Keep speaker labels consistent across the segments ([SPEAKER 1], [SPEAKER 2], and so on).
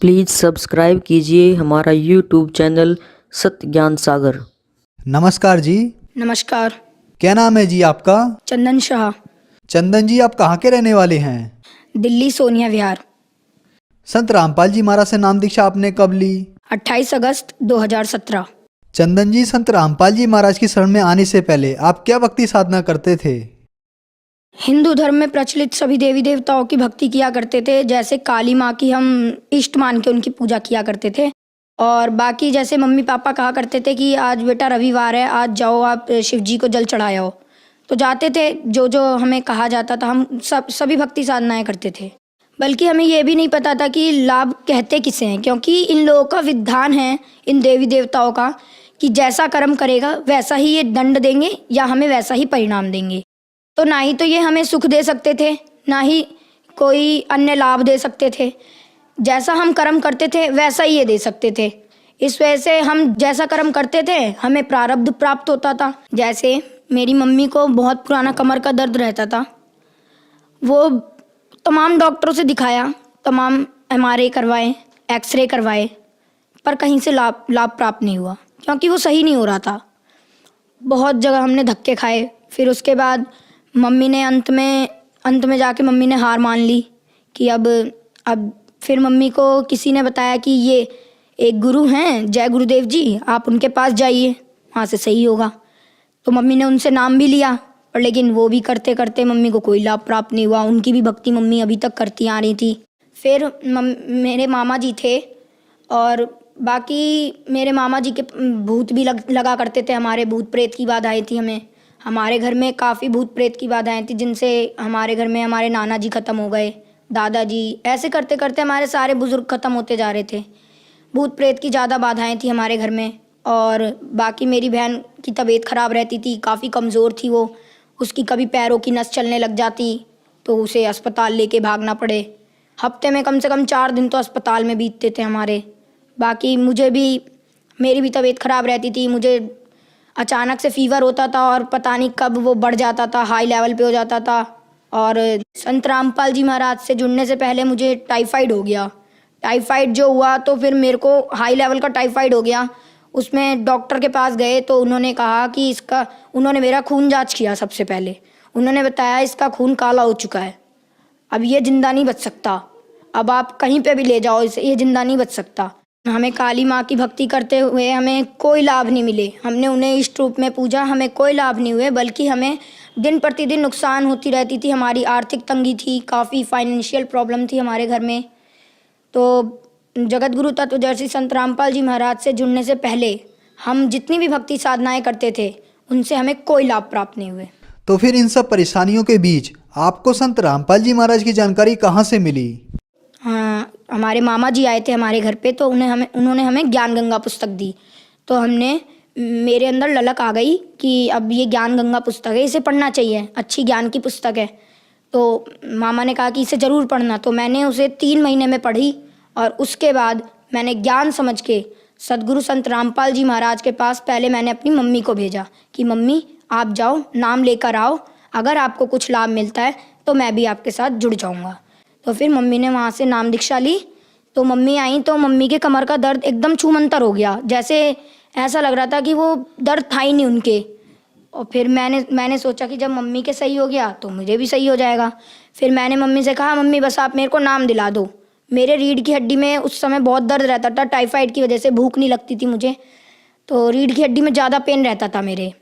[SPEAKER 1] Please subscribe कीजिए हमारा YouTube channel सत्य ज्ञान सागर।
[SPEAKER 2] नमस्कार जी।
[SPEAKER 3] नमस्कार।
[SPEAKER 2] क्या नाम है जी आपका?
[SPEAKER 3] चंदन शाह।
[SPEAKER 2] चंदन जी, आप कहाँ के रहने वाले हैं?
[SPEAKER 3] दिल्ली सोनिया विहार।
[SPEAKER 2] संत रामपाल जी महाराज से नाम दीक्षा आपने कब ली?
[SPEAKER 3] 28 अगस्त 2017।
[SPEAKER 2] चंदन जी, संत रामपाल जी महाराज की शरण में आने से पहले आप क्या भक्ति साधना करते थे?
[SPEAKER 3] हिंदू धर्म में प्रचलित सभी देवी देवताओं की भक्ति किया करते थे। जैसे काली माँ की हम इष्ट मान के उनकी पूजा किया करते थे। और बाकी जैसे मम्मी पापा कहा करते थे कि आज बेटा रविवार है, आज जाओ आप शिव जी को जल चढ़ाए आओ, तो जाते थे। जो जो हमें कहा जाता था हम सभी भक्ति साधनाएं करते थे। बल्कि हमें ये भी नहीं पता था कि लाभ कहते किसे हैं, क्योंकि इन लोगों का विधान है, इन देवी देवताओं का, कि जैसा कर्म करेगा वैसा ही ये दंड देंगे या हमें वैसा ही परिणाम देंगे। तो ना ही तो ये हमें सुख दे सकते थे, ना ही कोई अन्य लाभ दे सकते थे। जैसा हम कर्म करते थे वैसा ही ये दे सकते थे। इस वजह से हम जैसा कर्म करते थे हमें प्रारब्ध प्राप्त होता था। जैसे मेरी मम्मी को बहुत पुराना कमर का दर्द रहता था। वो तमाम डॉक्टरों से दिखाया, तमाम एमआरआई करवाए, एक्सरे करवाए, पर कहीं से लाभ प्राप्त नहीं हुआ, क्योंकि वो सही नहीं हो रहा था। बहुत जगह हमने धक्के खाए। फिर उसके बाद मम्मी ने अंत में जाके मम्मी ने हार मान ली कि अब फिर मम्मी को किसी ने बताया कि ये एक गुरु हैं, जय गुरुदेव जी, आप उनके पास जाइए, वहाँ से सही होगा। तो मम्मी ने उनसे नाम भी लिया, पर लेकिन वो भी करते करते मम्मी को कोई लाभ प्राप्त नहीं हुआ। उनकी भी भक्ति मम्मी अभी तक करती आ रही थी। फिर मेरे मामा जी थे, और बाकी मेरे मामा जी के भूत भी लगा करते थे। हमारे भूत प्रेत की बाधाएं थी। हमारे घर में काफ़ी भूत प्रेत की बाधाएं थी, जिनसे हमारे घर में हमारे नाना जी ख़त्म हो गए, दादाजी, ऐसे करते करते हमारे सारे बुज़ुर्ग ख़त्म होते जा रहे थे। भूत प्रेत की ज़्यादा बाधाएं थी हमारे घर में। और बाकी मेरी बहन की तबीयत ख़राब रहती थी, काफ़ी कमज़ोर थी वो। उसकी कभी पैरों की नस चलने लग जाती तो उसे अस्पताल लेके भागना पड़े। हफ्ते में कम से कम 4 दिन तो अस्पताल में बीतते थे हमारे। बाकी मेरी भी तबीयत ख़राब रहती थी। मुझे अचानक से फीवर होता था और पता नहीं कब वो बढ़ जाता था, हाई लेवल पे हो जाता था। और संत रामपाल जी महाराज से जुड़ने से पहले मुझे टाइफाइड हो गया। टाइफाइड जो हुआ तो फिर मेरे को हाई लेवल का टाइफाइड हो गया। उसमें डॉक्टर के पास गए तो उन्होंने कहा कि उन्होंने मेरा खून जांच किया। सबसे पहले उन्होंने बताया इसका खून काला हो चुका है, अब ये ज़िंदा नहीं बच सकता, अब आप कहीं पे भी ले जाओ इसे, ये ज़िंदा नहीं बच सकता। हमें काली माँ की भक्ति करते हुए हमें कोई लाभ नहीं मिले। हमने उन्हें इष्ट रूप में पूजा, हमें कोई लाभ नहीं हुए, बल्कि हमें दिन प्रतिदिन नुकसान होती रहती थी। हमारी आर्थिक तंगी थी, काफ़ी फाइनेंशियल प्रॉब्लम थी हमारे घर में। तो जगत गुरु तत्वदर्शी संत रामपाल जी महाराज से जुड़ने से पहले हम जितनी भी भक्ति साधनाएं करते थे उनसे हमें कोई लाभ प्राप्त नहीं हुए।
[SPEAKER 2] तो फिर इन सब परेशानियों के बीच आपको संत रामपाल जी महाराज की जानकारी कहाँ से मिली?
[SPEAKER 3] हाँ, हमारे मामा जी आए थे हमारे घर पे, तो उन्होंने हमें ज्ञान गंगा पुस्तक दी। तो मेरे अंदर ललक आ गई कि अब ये ज्ञान गंगा पुस्तक है, इसे पढ़ना चाहिए, अच्छी ज्ञान की पुस्तक है। तो मामा ने कहा कि इसे ज़रूर पढ़ना। तो मैंने उसे 3 महीने में पढ़ी, और उसके बाद मैंने ज्ञान समझ के सदगुरु संत रामपाल जी महाराज के पास पहले मैंने अपनी मम्मी को भेजा कि मम्मी आप जाओ, नाम लेकर आओ, अगर आपको कुछ लाभ मिलता है तो मैं भी आपके साथ जुड़ जाऊँगा। तो फिर मम्मी ने वहाँ से नाम दीक्षा ली। तो मम्मी आई तो मम्मी के कमर का दर्द एकदम छूमंतर हो गया, जैसे ऐसा लग रहा था कि वो दर्द था ही नहीं उनके। और फिर मैंने सोचा कि जब मम्मी के सही हो गया तो मुझे भी सही हो जाएगा। फिर मैंने मम्मी से कहा मम्मी बस आप मेरे को नाम दिला दो। मेरे रीढ़ की हड्डी में उस समय बहुत दर्द रहता था, टाइफाइड की वजह से भूख नहीं लगती थी मुझे, तो रीढ़ की हड्डी में ज़्यादा पेन रहता था मेरे।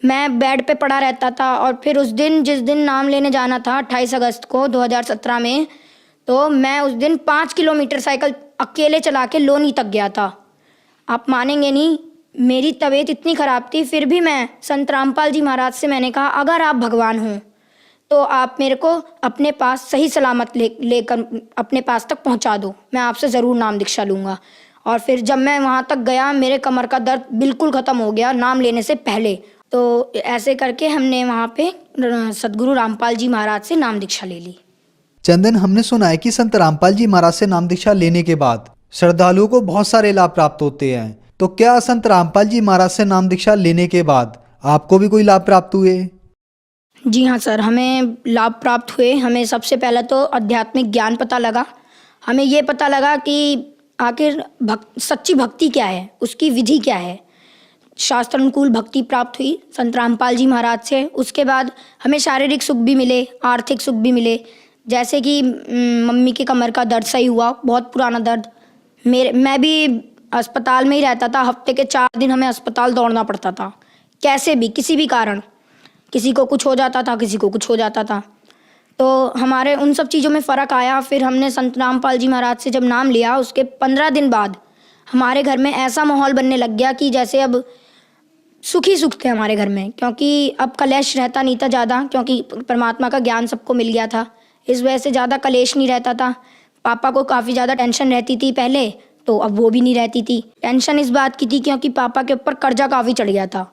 [SPEAKER 3] मैं बेड पे पड़ा रहता था। और फिर जिस दिन नाम लेने जाना था 28 अगस्त को 2017 में, तो मैं उस दिन 5 किलोमीटर साइकिल अकेले चला के लोनी तक गया था। आप मानेंगे नहीं, मेरी तबीयत इतनी ख़राब थी, फिर भी मैं संत रामपाल जी महाराज से मैंने कहा अगर आप भगवान हों तो आप मेरे को अपने पास सही सलामत लेकर अपने पास तक पहुंचा दो, मैं आपसे ज़रूर नाम दीक्षा लूँगा। और फिर जब मैं वहाँ तक गया मेरे कमर का दर्द बिल्कुल ख़त्म हो गया नाम लेने से पहले। तो ऐसे करके हमने वहाँ पे सदगुरु रामपाल जी महाराज से नाम दीक्षा ले ली।
[SPEAKER 2] चंदन, हमने सुना है कि संत रामपाल जी महाराज से नाम दीक्षा लेने के बाद श्रद्धालुओं को बहुत सारे लाभ प्राप्त होते हैं, तो क्या संत रामपाल जी महाराज से नाम दीक्षा लेने के बाद आपको भी कोई लाभ प्राप्त हुए?
[SPEAKER 3] जी हाँ सर, हमें लाभ प्राप्त हुए। हमें सबसे पहले तो आध्यात्मिक ज्ञान पता लगा। हमें ये पता लगा कि आखिर सच्ची भक्ति क्या है, उसकी विधि क्या है। शास्त्र अनुकूल भक्ति प्राप्त हुई संत रामपाल जी महाराज से। उसके बाद हमें शारीरिक सुख भी मिले, आर्थिक सुख भी मिले। जैसे कि मम्मी के कमर का दर्द सही हुआ, बहुत पुराना दर्द। मैं भी अस्पताल में ही रहता था, हफ्ते के 4 दिन हमें अस्पताल दौड़ना पड़ता था, कैसे भी किसी भी कारण। किसी को कुछ हो जाता था, किसी को कुछ हो जाता था। तो हमारे उन सब चीज़ों में फ़र्क आया। फिर हमने संत रामपाल जी महाराज से जब नाम लिया, उसके 15 दिन बाद हमारे घर में ऐसा माहौल बनने लग गया कि जैसे अब सुख ही सुख थे हमारे घर में, क्योंकि अब कलेश रहता नहीं था ज़्यादा, क्योंकि परमात्मा का ज्ञान सबको मिल गया था। इस वजह से ज़्यादा कलेश नहीं रहता था। पापा को काफ़ी ज़्यादा टेंशन रहती थी पहले, तो अब वो भी नहीं रहती थी। टेंशन इस बात की थी क्योंकि पापा के ऊपर कर्जा काफ़ी चढ़ गया था।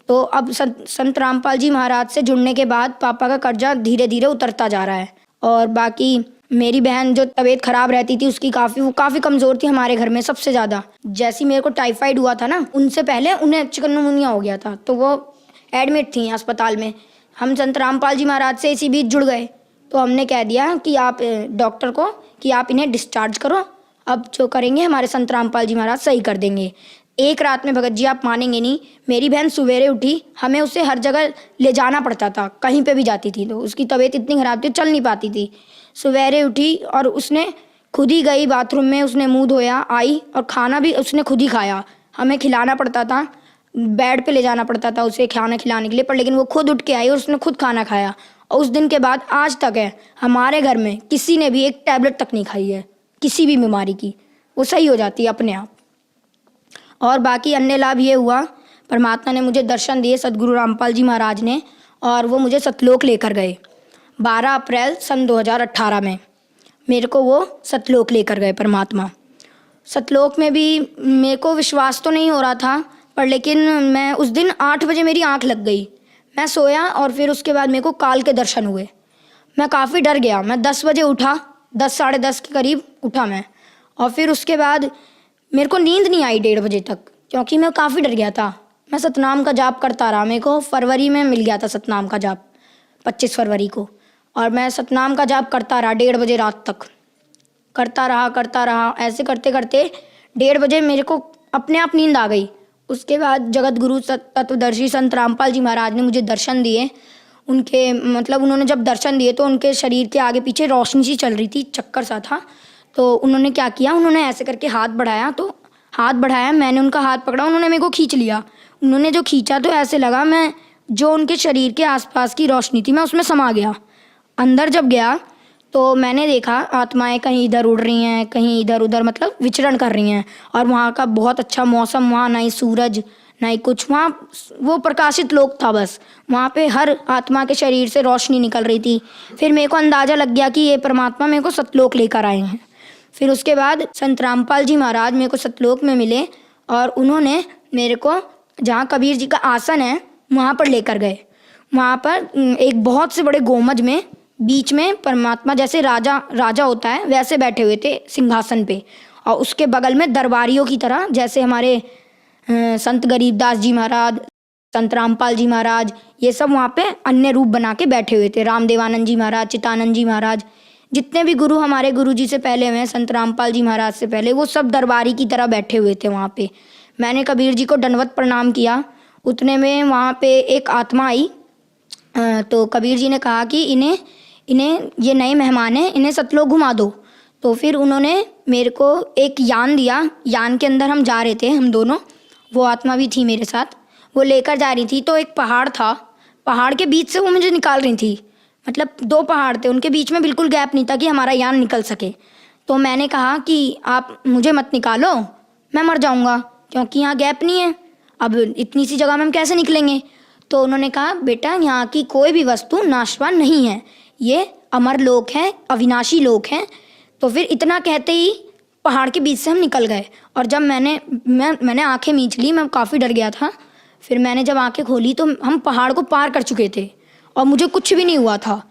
[SPEAKER 3] तो अब संत रामपाल जी महाराज से जुड़ने के बाद पापा का कर्जा धीरे धीरे उतरता जा रहा है। और बाकी मेरी बहन जो तबीयत खराब रहती थी उसकी वो काफ़ी कमज़ोर थी हमारे घर में सबसे ज़्यादा। जैसे मेरे को टाइफाइड हुआ था ना, उनसे पहले उन्हें चिकनगुनिया हो गया था, तो वो एडमिट थी अस्पताल में। हम संत रामपाल जी महाराज से इसी बीच जुड़ गए। तो हमने कह दिया कि आप डॉक्टर को कि आप इन्हें डिस्चार्ज करो, अब जो करेंगे हमारे संत रामपाल जी महाराज सही कर देंगे। एक रात में भगत जी आप मानेंगे नहीं, मेरी बहन सवेरे उठी, हमें उसे हर जगह ले जाना पड़ता था, कहीं पे भी जाती थी तो उसकी तबीयत इतनी ख़राब थी, चल नहीं पाती थी। सवेरे उठी और उसने खुद ही गई बाथरूम में, उसने मुंह धोया, आई और खाना भी उसने खुद ही खाया। हमें खिलाना पड़ता था, बेड पे ले जाना पड़ता था उसे खाना खिलाने के लिए, पर लेकिन वो खुद उठ के आई और उसने खुद खाना खाया। और उस दिन के बाद आज तक है हमारे घर में किसी ने भी एक टैबलेट तक नहीं खाई है किसी भी बीमारी की, वो सही हो जाती है अपने आप। और बाकी अन्य लाभ ये हुआ, परमात्मा ने मुझे दर्शन दिए सदगुरु रामपाल जी महाराज ने, और वो मुझे सतलोक लेकर गए 12 अप्रैल सन 2018 में। मेरे को वो सतलोक लेकर गए परमात्मा। सतलोक में भी मेरे को विश्वास तो नहीं हो रहा था, पर लेकिन मैं उस दिन 8 बजे मेरी आंख लग गई। मैं सोया और फिर उसके बाद मेरे को काल के दर्शन हुए। मैं काफ़ी डर गया। मैं 10 बजे उठा, 10 साढ़े 10 के करीब उठा मैं, और फिर उसके बाद मेरे को नींद नहीं आई 1:30 बजे तक, क्योंकि मैं काफ़ी डर गया था। मैं सतनाम का जाप करता रहा। मेरे को फरवरी में मिल गया था सतनाम का जाप, 25 फरवरी को, और मैं सतनाम का जाप करता रहा 1:30 बजे रात तक, करता रहा। ऐसे करते करते 1:30 बजे मेरे को अपने आप नींद आ गई। उसके बाद जगत गुरु तत्वदर्शी संत रामपाल जी महाराज ने मुझे दर्शन दिए। उनके मतलब उन्होंने जब दर्शन दिए तो उनके शरीर के आगे पीछे रोशनी सी चल रही थी, चक्कर सा था। तो उन्होंने क्या किया, उन्होंने ऐसे करके हाथ बढ़ाया, तो हाथ बढ़ाया, मैंने उनका हाथ पकड़ा, उन्होंने मेरे को खींच लिया। उन्होंने जो खींचा तो ऐसे लगा मैं जो उनके शरीर के आसपास की रोशनी थी मैं उसमें समा गया। अंदर जब गया तो मैंने देखा आत्माएं कहीं इधर उड़ रही हैं, कहीं इधर उधर मतलब विचरण कर रही हैं, और वहाँ का बहुत अच्छा मौसम, वहाँ ना ही सूरज ना ही कुछ, वहाँ वो प्रकाशित लोक था बस। वहाँ पे हर आत्मा के शरीर से रोशनी निकल रही थी। फिर मेरे को अंदाज़ा लग गया कि ये परमात्मा मेरे को सतलोक लेकर आए हैं। फिर उसके बाद संत रामपाल जी महाराज मेरे को सतलोक में मिले, और उन्होंने मेरे को जहाँ कबीर जी का आसन है वहाँ पर लेकर गए। वहाँ पर एक बहुत से बड़े गोमज में बीच में परमात्मा जैसे राजा होता है वैसे बैठे हुए थे सिंहासन पे, और उसके बगल में दरबारियों की तरह, जैसे हमारे संत गरीबदास जी महाराज, संत रामपाल जी महाराज, ये सब वहाँ पे अन्य रूप बना के बैठे हुए थे। रामदेवानंद जी महाराज, चितानंद जी महाराज, जितने भी गुरु हमारे गुरु जी से पहले हुए, संत रामपाल जी महाराज से पहले, वो सब दरबारी की तरह बैठे हुए थे वहाँ पे। मैंने कबीर जी को दंडवत प्रणाम किया। उतने में वहाँ पे एक आत्मा आई, तो कबीर जी ने कहा कि इन्हें ये नए मेहमान हैं, इन्हें सतलोक घुमा दो। तो फिर उन्होंने मेरे को एक यान दिया। यान के अंदर हम जा रहे थे, हम दोनों, वो आत्मा भी थी मेरे साथ, वो लेकर जा रही थी। तो एक पहाड़ था, पहाड़ के बीच से वो मुझे निकाल रही थी। मतलब 2 पहाड़ थे, उनके बीच में बिल्कुल गैप नहीं था कि हमारा यान निकल सके। तो मैंने कहा कि आप मुझे मत निकालो, मैं मर जाऊंगा, क्योंकि यहाँ गैप नहीं है, अब इतनी सी जगह में हम कैसे निकलेंगे। तो उन्होंने कहा बेटा यहाँ की कोई भी वस्तु नाशवान नहीं है, ये अमर लोक है, अविनाशी लोक है। तो फिर इतना कहते ही पहाड़ के बीच से हम निकल गए। और जब मैंने आंखें मींच ली, मैं काफ़ी डर गया था। फिर मैंने जब आंखें खोली तो हम पहाड़ को पार कर चुके थे और मुझे कुछ भी नहीं हुआ था।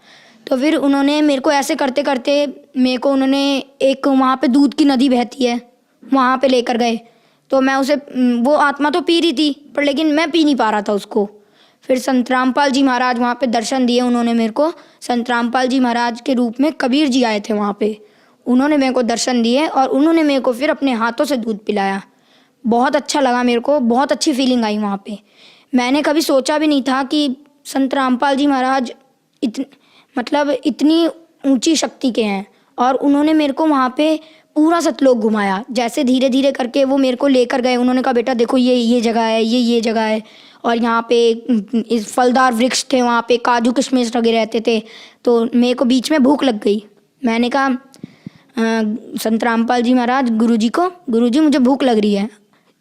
[SPEAKER 3] तो फिर उन्होंने मेरे को ऐसे करते करते मेरे को उन्होंने एक वहाँ पे दूध की नदी बहती है वहाँ पे लेकर गए। तो मैं उसे, वो आत्मा तो पी रही थी पर लेकिन मैं पी नहीं पा रहा था उसको। फिर संत रामपाल जी महाराज वहाँ पे दर्शन दिए उन्होंने मेरे को। संत रामपाल जी महाराज के रूप में कबीर जी आए थे वहाँ पे। उन्होंने मेरे को दर्शन दिए और उन्होंने मेरे को फिर अपने हाथों से दूध पिलाया। बहुत अच्छा लगा मेरे को, बहुत अच्छी फीलिंग आई वहाँ पे। मैंने कभी सोचा भी नहीं था कि संत रामपाल जी महाराज इतनी ऊंची शक्ति के हैं। और उन्होंने मेरे को वहाँ पे पूरा सतलोक घुमाया। जैसे धीरे धीरे करके वो मेरे को लेकर गए। उन्होंने कहा बेटा देखो ये जगह है, ये जगह है, और यहाँ पे इस फलदार वृक्ष थे, वहाँ पे काजू किशमिश लगे रहते थे। तो मेरे को बीच में भूख लग गई। मैंने कहा संत रामपाल जी महाराज गुरुजी मुझे भूख लग रही है।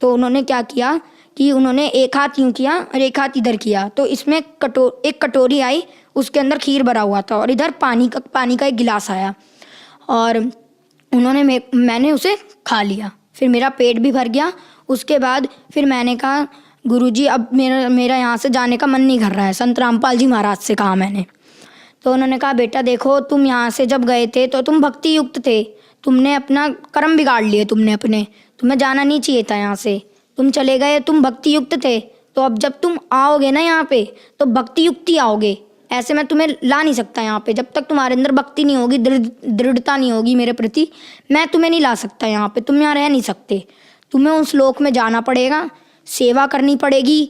[SPEAKER 3] तो उन्होंने क्या किया कि उन्होंने एक हाथ यूँ किया और एक हाथ इधर किया। तो इसमें एक कटोरी आई, उसके अंदर खीर भरा हुआ था, और इधर पानी का एक गिलास आया, और मैंने उसे खा लिया। फिर मेरा पेट भी भर गया। उसके बाद फिर मैंने कहा गुरुजी अब मेरा यहाँ से जाने का मन नहीं कर रहा है। संत रामपाल जी महाराज से कहा मैंने। तो उन्होंने कहा बेटा देखो तुम यहाँ से जब गए थे तो तुम भक्ति युक्त थे, तुमने अपना कर्म बिगाड़ लिए, तुम्हें जाना नहीं चाहिए था यहाँ से, तुम चले गए, तुम भक्ति युक्त थे। तो अब जब तुम आओगे ना यहाँ पे तो भक्ति युक्त ही आओगे, ऐसे मैं तुम्हें ला नहीं सकता यहाँ पे। जब तक तुम्हारे अंदर भक्ति नहीं होगी, दृढ़ता नहीं होगी मेरे प्रति, मैं तुम्हें नहीं ला सकता यहाँ पे। तुम यहाँ रह नहीं सकते, तुम्हें उस लोक में जाना पड़ेगा, सेवा करनी पड़ेगी,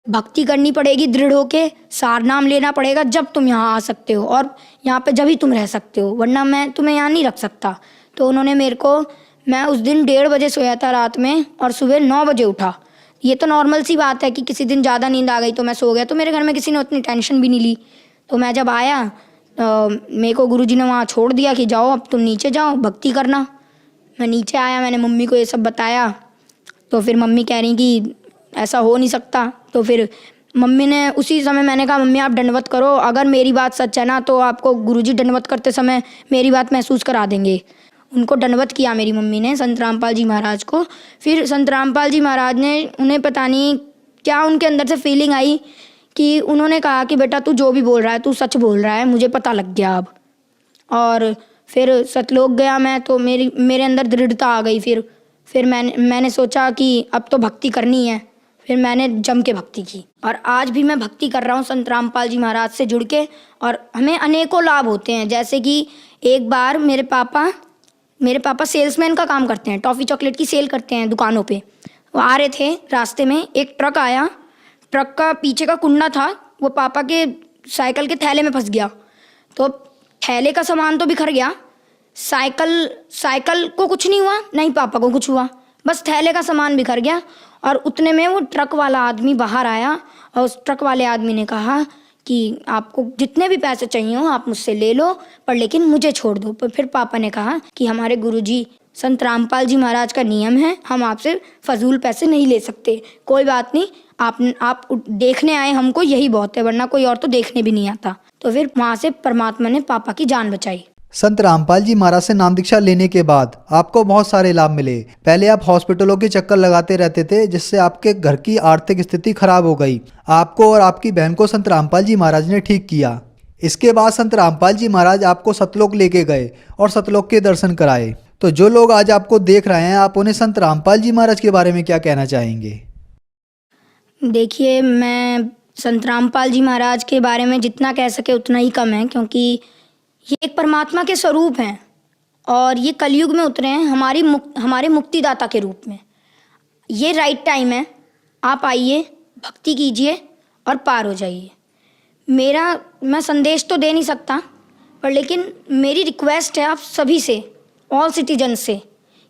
[SPEAKER 3] भक्ति करनी पड़ेगी, दृढ़ होके सार नाम लेना पड़ेगा, जब तुम यहाँ आ सकते हो, और यहाँ पे जब ही तुम रह सकते हो, वरना मैं तुम्हें यहाँ नहीं रख सकता। तो उन्होंने मैं उस दिन 1:30 बजे सोया था रात में, और सुबह 9 बजे उठा। ये तो नॉर्मल सी बात है कि किसी दिन ज़्यादा नींद आ गई तो मैं सो गया, तो मेरे घर में किसी ने उतनी टेंशन भी नहीं ली। तो मैं जब आया मेरे को गुरुजी ने वहाँ छोड़ दिया कि जाओ अब तुम नीचे जाओ, भक्ति करना। मैं नीचे आया, मैंने मम्मी को ये सब बताया। तो फिर मम्मी कह रही कि ऐसा हो नहीं सकता। तो फिर मम्मी ने उसी समय, मैंने कहा मम्मी आप दंडवत करो, अगर मेरी बात सच है ना तो आपको गुरुजी दंडवत करते समय मेरी बात महसूस करा देंगे। उनको दंडवत किया मेरी मम्मी ने, संत रामपाल जी महाराज को। फिर संत रामपाल जी महाराज ने, उन्हें पता नहीं क्या उनके अंदर से फीलिंग आई कि उन्होंने कहा कि बेटा तू जो भी बोल रहा है तू सच बोल रहा है, मुझे पता लग गया अब। और फिर सतलोक गया मैं, तो मेरे अंदर दृढ़ता आ गई। फिर मैंने सोचा कि अब तो भक्ति करनी है। फिर मैंने जम के भक्ति की, और आज भी मैं भक्ति कर रहा हूँ संत रामपाल जी महाराज से जुड़ के। और हमें अनेकों लाभ होते हैं। जैसे कि एक बार मेरे पापा सेल्समैन का काम करते हैं, टॉफ़ी चॉकलेट की सेल करते हैं दुकानों पे। वो आ रहे थे, रास्ते में एक ट्रक आया, ट्रक का पीछे का कुंडा था वो पापा के साइकिल के थैले में फंस गया। तो थैले का सामान तो बिखर गया, साइकिल को कुछ नहीं हुआ, नहीं पापा को कुछ हुआ, बस थैले का सामान बिखर गया। और उतने में वो ट्रक वाला आदमी बाहर आया, और उस ट्रक वाले आदमी ने कहा कि आपको जितने भी पैसे चाहिए हो आप मुझसे ले लो, पर लेकिन मुझे छोड़ दो। पर फिर पापा ने कहा कि हमारे गुरुजी संत रामपाल जी महाराज का नियम है, हम आपसे फजूल पैसे नहीं ले सकते। कोई बात नहीं, आप देखने आए हमको यही बहुत है, वरना कोई और तो देखने भी नहीं आता। तो फिर वहाँ से परमात्मा ने पापा की जान बचाई।
[SPEAKER 2] संत रामपाल जी महाराज से नाम दीक्षा लेने के बाद आपको बहुत सारे लाभ मिले। पहले आप हॉस्पिटलों के चक्कर लगाते रहते थे, जिससे आपके घर की आर्थिक स्थिति खराब हो गई। आपको और आपकी बहन को संत रामपाल जी महाराज ने ठीक किया। इसके बाद संत रामपाल जी महाराज आपको सतलोक लेके गए और सतलोक के दर्शन कराए। तो जो लोग आज आपको देख रहे हैं, आप उन्हें संत रामपाल जी महाराज के बारे में क्या कहना चाहेंगे?
[SPEAKER 3] देखिए, मैं संत रामपाल जी महाराज के बारे में जितना कह सके उतना ही कम है, क्योंकि ये एक परमात्मा के स्वरूप हैं और ये कलयुग में उतरे हैं हमारे मुक्तिदाता के रूप में। ये राइट टाइम है, आप आइए, भक्ति कीजिए और पार हो जाइए। मैं संदेश तो दे नहीं सकता, पर लेकिन मेरी रिक्वेस्ट है आप सभी से, ऑल सिटीजन से,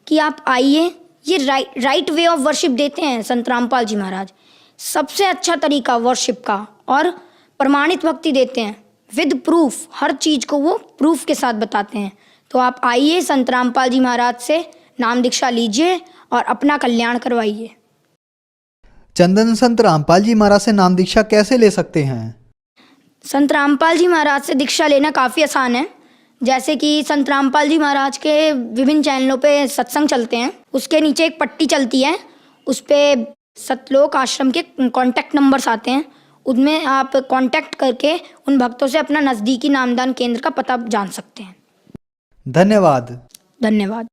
[SPEAKER 3] कि आप आइए। ये राइट वे ऑफ वर्शिप देते हैं संत रामपाल जी महाराज, सबसे अच्छा तरीका वर्शिप का, और प्रमाणित भक्ति देते हैं विद प्रूफ। हर चीज़ को वो प्रूफ के साथ बताते हैं। तो आप आइए, संत रामपाल जी महाराज से नाम दीक्षा लीजिए और अपना कल्याण करवाइए।
[SPEAKER 2] चंदन, संत रामपाल जी महाराज से नाम दीक्षा कैसे ले सकते हैं?
[SPEAKER 3] संत रामपाल जी महाराज से दीक्षा लेना काफ़ी आसान है। जैसे कि संत रामपाल जी महाराज के विभिन्न चैनलों पे सत्संग चलते हैं, उसके नीचे एक पट्टी चलती है, उस पर सतलोक आश्रम के कॉन्टैक्ट नंबर्स आते हैं। उनमें आप कांटेक्ट करके उन भक्तों से अपना नज़दीकी नामदान केंद्र का पता जान सकते हैं।
[SPEAKER 2] धन्यवाद।
[SPEAKER 3] धन्यवाद।